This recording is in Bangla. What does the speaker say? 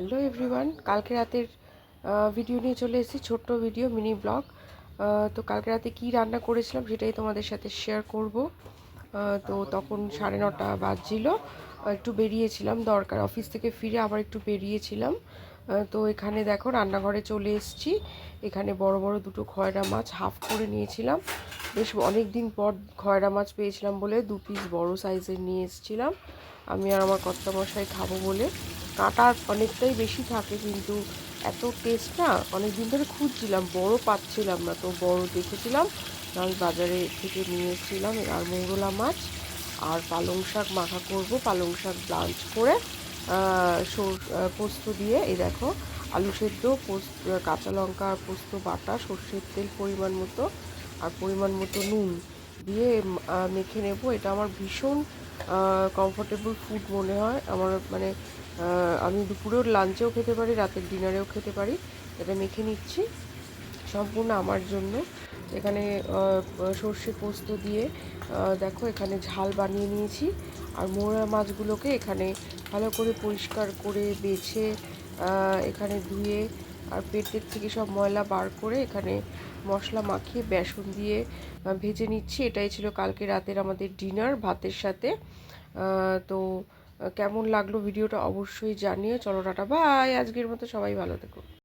হ্যালো এভরিওয়ান, কালকে রাতের ভিডিও নিয়ে চলে এসেছি, ছোট্ট ভিডিও মিনি ব্লগ। তো কালকে রাতে কি রান্না করেছিলাম সেটাই তোমাদের সাথে শেয়ার করব। তো তখন 9:30 বাজছিল, একটু বেরিয়েছিলাম, দরকার অফিস থেকে ফিরে আবার একটু বেরিয়েছিলাম। তো এখানে দেখো রান্নাঘরে চলে এসেছি। এখানে বড় বড় দুটো খয়রা মাছ হাফ করে নিয়েছিলাম, বেশ অনেক দিন পর খয়রা মাছ পেয়েছিলাম বলে 2 পিস বড় সাইজের নিয়ে এসেছিলাম। আমি আর আমার কর্তামশাই খাবো বলে। কাঁটা অনেকটাই বেশি থাকে, কিন্তু এত টেস্ট না, অনেক দিন ধরে খুঁজছিলাম, বড় পাচ্ছিলাম না, তো বড় দেখেছিলাম, আমি বাজারে থেকে নিয়ে এসেছিলাম। আর মৌরলা মাছ আর পালং শাক মাখা করব, পালং শাক ব্লাঞ্চ করে পোস্ত দিয়ে। এই দেখো আলু সেদ্ধ, পোস্ত, কাঁচা লঙ্কা আর পোস্ত বাটা, সর্ষের তেল পরিমাণ মতো আর পরিমাণ মতো নুন দিয়ে মেখে নেব। এটা আমার ভীষণ কমফোর্টেবল ফুড মনে হয় আমার, মানে আমি দুপুরেও লাঞ্চেও খেতে পারি, রাতের ডিনারেও খেতে পারি। এটা মেখে নিচ্ছি সম্পূর্ণ আমার জন্য। এখানে সর্ষে পোস্ত দিয়ে দেখো এখানে ঝাল বানিয়ে নিয়েছি। আর মোরা মাছগুলোকে এখানে ভালো করে পরিষ্কার করে বেছে এখানে ধুয়ে আর পেটের থেকে সব ময়লা বার করে এখানে মশলা মাখিয়ে বেসন দিয়ে ভেজে নিচ্ছি। এটাই ছিল কালকে রাতের আমাদের ডিনার ভাতের সাথে। তো কেমন লাগলো ভিডিওটা অবশ্যই জানিও। চলো টাটা বাই, আজকের মতো সবাই ভালো থেকো।